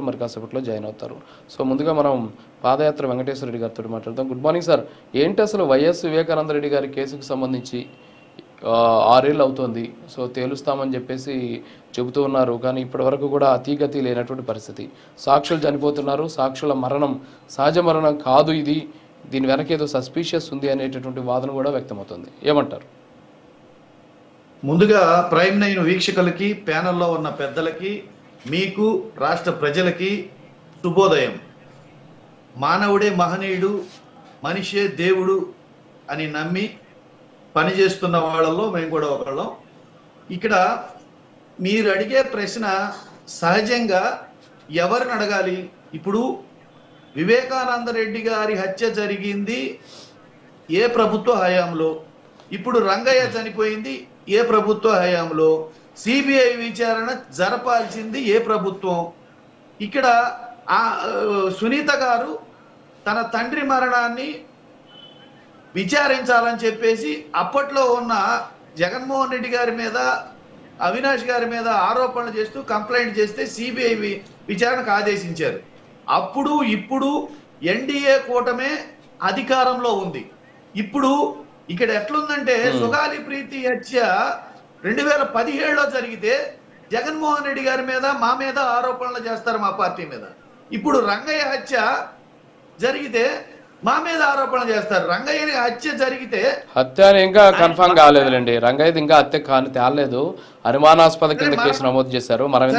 మరి కాసేపట్లో జాయిన్ అవుతారు. సో ముందుగా మనం పాదయాత్ర వెంకటేశ్వర రెడ్డి గారితో మాట్లాడదాం. Good morning sir. ఏంటి అసలు వైఎస్ వివేకానంద రెడ్డి గారి కేసుకు సంబంధించి 6 ఏళ్ళు అవుతోంది. సో తేలుస్తామని చెప్పేసి చెబుతూ ఉన్నారు. కానీ ఇప్పటి వరకు కూడా అతీగతి లేనటువంటి పరిస్థితి. సాక్షులు చనిపోతున్నారు. సాక్షుల మరణం సహజ మరణం కాదు ఇది. దీని వెనక ఏదో సస్పీషియస్ ఉంది అనేటటువంటి వాదన కూడా వ్యక్తమవుతుంది. ఏమంటారు? ముందుగా ప్రైమ్ 9 వీక్షకులకి, ప్యానెల్లో ఉన్న పెద్దలకి, మీకు, రాష్ట్ర ప్రజలకి శుభోదయం. మానవుడే మహనీయుడు, మనిషే దేవుడు అని నమ్మి పనిచేస్తున్న వాళ్ళలో మేము కూడా ఒకళ్ళం. ఇక్కడ మీరు అడిగే ప్రశ్న సహజంగా ఎవరిని అడగాలి? ఇప్పుడు వివేకానంద రెడ్డి గారి హత్య జరిగింది ఏ ప్రభుత్వ హయాంలో? ఇప్పుడు రంగయ్య చనిపోయింది ఏ ప్రభుత్వ హయాంలో? సిబిఐ విచారణ జరపాల్సింది ఏ ప్రభుత్వం? ఇక్కడ సునీత గారు తన తండ్రి మరణాన్ని విచారించాలని చెప్పేసి అప్పట్లో ఉన్న జగన్మోహన్ రెడ్డి గారి మీద, అవినాష్ గారి మీద ఆరోపణలు చేస్తూ కంప్లైంట్ చేస్తే సిబిఐ విచారణకు ఆదేశించారు. అప్పుడు ఇప్పుడు ఎన్డీఏ కూటమే అధికారంలో ఉంది. ఇప్పుడు ఇక్కడ ఎట్లుందంటే సుగాలి ప్రీతి హత్య 2017లో జరిగితే జగన్మోహన్ రెడ్డి గారి మీద, మా మీద ఆరోపణలు చేస్తారు, మా పార్టీ మీద. ఇప్పుడు రంగయ్య హత్య జరిగితే మా మీద ఆరోపణలు చేస్తారు. రంగయ్య హత్య జరిగితే హత్య ఇంకా కన్ఫర్మ్ కాలేదులేండి. రంగయ్యది ఇంకా హత్య కాని తేలలేదు. అనుమానాస్పద కింద కేసు నమోదు చేశారు. మరణం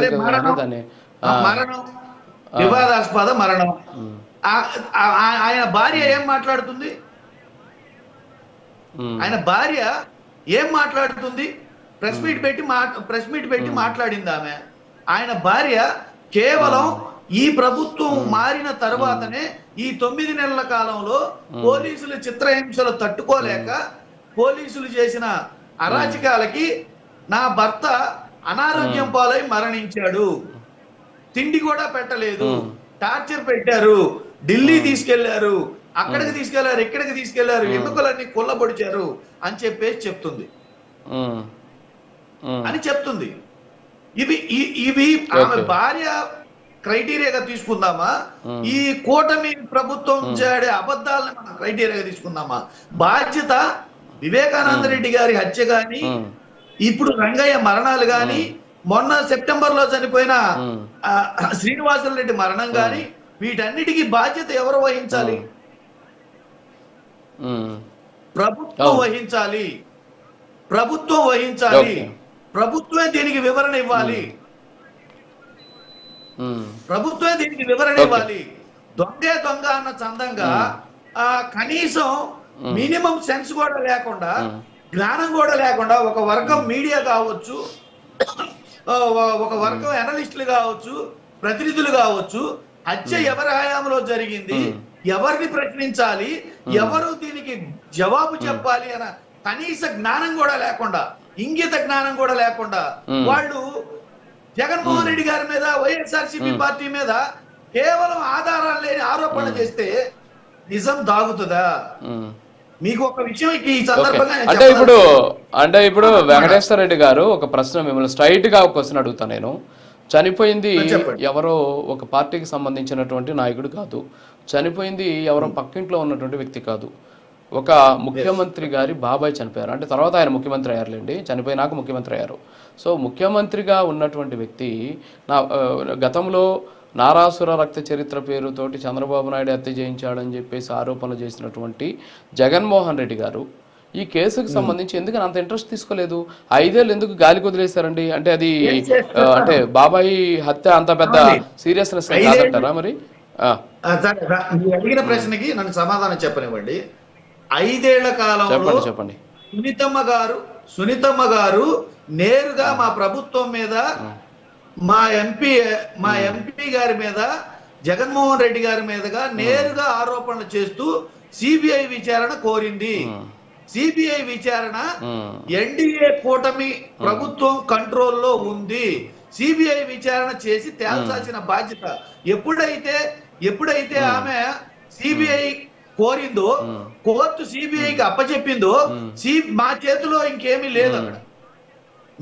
వివాదాస్పద మరణం. ఆయన భార్య ఏం మాట్లాడుతుంది? ఆయన భార్య ఏం మాట్లాడుతుంది? ప్రెస్ మీట్ పెట్టి మాట్లాడింది ఆమె. ఆయన భార్య కేవలం ఈ ప్రభుత్వం మారిన తర్వాతనే ఈ 9 నెలల కాలంలో పోలీసులు చిత్రహింసలు తట్టుకోలేక పోలీసులు చేసిన అరాచకాలకి నా భర్త అనారోగ్యం పాలై మరణించాడు, తిండి కూడా పెట్టలేదు, టార్చర్ పెట్టారు, ఢిల్లీ తీసుకెళ్లారు, అక్కడికి తీసుకెళ్లారు, ఇక్కడికి తీసుకెళ్లారు, ఎన్నికలన్నీ కొల్లబొడిచారు అని చెప్పేసి చెప్తుంది అని చెప్తుంది. ఇవి ఆమె భార్య క్రైటీరియాగా తీసుకుందామా? ఈ కూటమి ప్రభుత్వం చేడే అబద్ధాలను మనం క్రైటీరియాగా తీసుకుందామా? బాధ్యత వివేకానంద రెడ్డి గారి హత్య గాని, ఇప్పుడు రంగయ్య మరణాలు గాని, మొన్న సెప్టెంబర్ లో చనిపోయిన శ్రీనివాసులు రెడ్డి మరణం గాని, వీటన్నిటికీ బాధ్యత ఎవరు వహించాలి? ప్రభుత్వం వహించాలి. ప్రభుత్వం వహించాలి. ప్రభుత్వమే దీనికి వివరణ ఇవ్వాలి. ప్రభుత్వమే దీనికి వివరణ ఇవ్వాలి. దొంగే దొంగ అన్న చందంగా కనీసం మినిమం సెన్స్ కూడా లేకుండా, జ్ఞానం కూడా లేకుండా ఒక వర్గం మీడియా కావచ్చు, ఒక వర్గం అనలిస్టులు కావచ్చు, ప్రతినిధులు కావచ్చు, హత్య ఎవరి హయాంలో జరిగింది, ఎవరిని ప్రశ్నించాలి, ఎవరు దీనికి జవాబు చెప్పాలి అన్న కనీస జ్ఞానం కూడా లేకుండా, ఇంగిత జ్ఞానం కూడా లేకుండా వాళ్ళు జగన్మోహన్ రెడ్డి గారి మీద, వైఎస్ఆర్సీపీ పార్టీ మీద కేవలం ఆధారాలు లేని ఆరోపణ చేస్తే నిజం దాగుతుందా? మీకు ఒక విషయం ఈ సందర్భంగా అంటే ఇప్పుడు వెంకటేశ్వర రెడ్డి గారు ఒక ప్రశ్న మిమ్మల్ని స్ట్రైట్ గా ఒక క్వశ్చన్ అడుగుతా. నేను చనిపోయింది ఎవరో ఒక పార్టీకి సంబంధించినటువంటి నాయకుడు కాదు, చనిపోయింది ఎవరో పక్కింట్లో ఉన్నటువంటి వ్యక్తి కాదు, ఒక ముఖ్యమంత్రి గారి బాబాయ్ చనిపోయారు. అంటే తర్వాత ఆయన ముఖ్యమంత్రి అయ్యారులేండి, చనిపోయినాక ముఖ్యమంత్రి అయ్యారు. సో ముఖ్యమంత్రిగా ఉన్నటువంటి వ్యక్తి గతంలో నారాసుర రక్త చరిత్ర పేరుతోటి చంద్రబాబు నాయుడు హత్య చేయించాడని చెప్పేసి ఆరోపణలు చేసినటువంటి జగన్మోహన్ రెడ్డి గారు ఈ కేసుకు సంబంధించి ఎందుకని అంత ఇంట్రెస్ట్ తీసుకోలేదు? 5 ఏళ్ళు ఎందుకు గాలికి వదిలేశారండి? అంటే అది అంటే బాబాయ్ హత్య అంత పెద్ద సీరియస్నెస్ కాదంటారా? మరి అడిగిన ప్రశ్నకి నన్ను సమాధానం చెప్పనివ్వండి. 5 ఏళ్ల కాలంలో చెప్పండి. సునీతమ్మ గారు నేరుగా మా ప్రభుత్వం మీద, మా ఎంపీ గారి మీద, జగన్మోహన్ రెడ్డి గారి మీదగా నేరుగా ఆరోపణలు చేస్తూ సిబిఐ విచారణ కోరింది. సిబిఐ విచారణ ఎన్డీఏ కూటమి ప్రభుత్వం కంట్రోల్లో ఉంది. సిబిఐ విచారణ చేసి తేల్చాల్సిన బాధ్యత ఎప్పుడైతే ఆమె సిబిఐ కోరిందో, కోర్టు సిబిఐకి అప్పచెప్పిందో, మా చేతిలో ఇంకేమీ లేదు. అక్కడ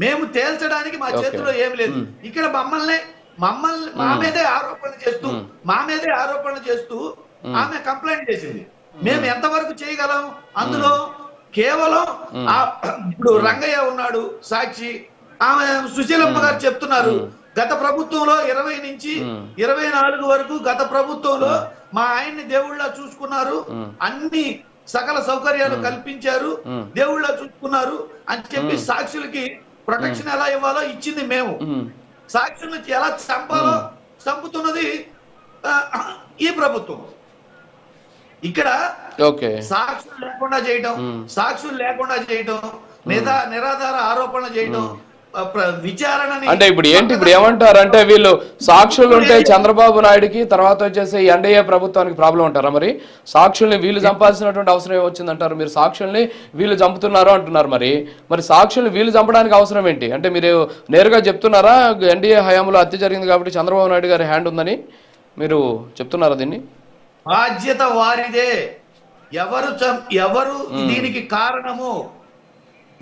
మేము తేల్చడానికి మా చేతిలో ఏమి లేదు. ఇక్కడ మా మీదే ఆరోపణలు చేస్తూ ఆమె కంప్లైంట్ చేసింది. మేము ఎంతవరకు చేయగలం అందులో? కేవలం ఇప్పుడు రంగయ్య ఉన్నాడు సాక్షి, ఆమె సుశీలమ్మ గారు చెప్తున్నారు గత ప్రభుత్వంలో 20 నుంచి 24 వరకు గత ప్రభుత్వంలో మా ఆయన్ని దేవుళ్ళ చూసుకున్నారు, అన్ని సకల సౌకర్యాలు కల్పించారు, దేవుళ్ళ చూసుకున్నారు అని చెప్పి సాక్షులకి ప్రొటెక్షన్ ఎలా ఇవ్వాలో ఇచ్చింది మేము. సాక్షుల నుంచి ఎలా చంపాలో చంపుతున్నది ఈ ప్రభుత్వం. ఇక్కడ సాక్షులు లేకుండా చేయటం నిరాధార ఆరోపణ చేయటం, విచారణని అంటే ఇప్పుడు ఏంటి, ఇప్పుడు ఏమంటారు అంటే వీళ్ళు సాక్షులు ఉంటే చంద్రబాబు నాయుడుకి తర్వాత వచ్చేసి ఎన్డీఏ ప్రభుత్వానికి ప్రాబ్లం అంటారా? మరి సాక్షుల్ని వీళ్ళు చంపాల్సినటువంటి అవసరం ఏమొచ్చిందంటారు? మీరు సాక్షుల్ని వీళ్ళు చంపుతున్నారు అంటున్నారు, మరి సాక్షుల్ని వీళ్ళు చంపడానికి అవసరం ఏంటి? అంటే మీరు నేరుగా చెప్తున్నారా ఎన్డీఏ హయాంలో హత్య జరిగింది కాబట్టి చంద్రబాబు నాయుడు గారి హ్యాండ్ ఉందని మీరు చెప్తున్నారా? దీన్ని బాధ్యత వారిదే. ఎవరు దీనికి కారణము,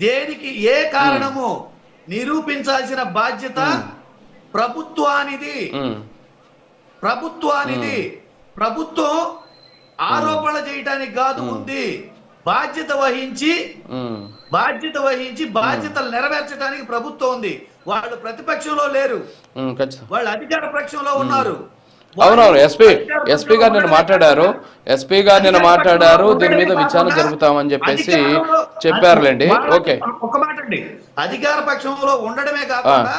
దేనికి ఏ కారణము నిరూపించాల్సిన బాధ్యత ప్రభుత్వానిది. ప్రభుత్వం ఆరోపణ చేయటానికి కాదు ఉంది, బాధ్యత వహించి బాధ్యతలు నెరవేర్చడానికి ప్రభుత్వం ఉంది. వాళ్ళు ప్రతిపక్షంలో లేరు, వాళ్ళు అధికార పక్షంలో ఉన్నారు. అవునవును, ఎస్పీ గారు నిన్న మాట్లాడారు, దీని మీద విచారణ జరుపుతామని చెప్పేసి చెప్పారులేండి. ఓకే, ఒక మాట అండి, అధికార పక్షంలో ఉండడమే కాకుండా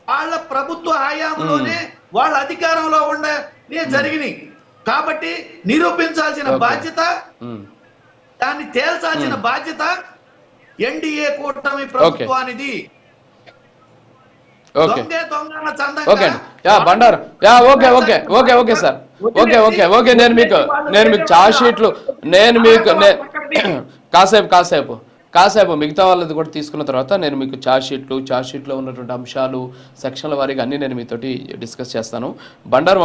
వాళ్ళ ప్రభుత్వ హయాంలోనే వాళ్ళ అధికారంలో ఉండే జరిగినాయి కాబట్టి నిరూపించాల్సిన బాధ్యత, దాన్ని తేల్చాల్సిన బాధ్యత ఎన్డీఏ కూటమి ప్రభుత్వానిది. బండారు ఓకే సార్, ఓకే నేను మీకు చార్జ్ షీట్లు కాసేపు మిగతా వాళ్ళది కూడా తీసుకున్న తర్వాత నేను మీకు చార్జ్ షీట్లో ఉన్నటువంటి అంశాలు సెక్షన్ల వారీగా అన్ని నేను మీతోటి డిస్కస్ చేస్తాను. బండారు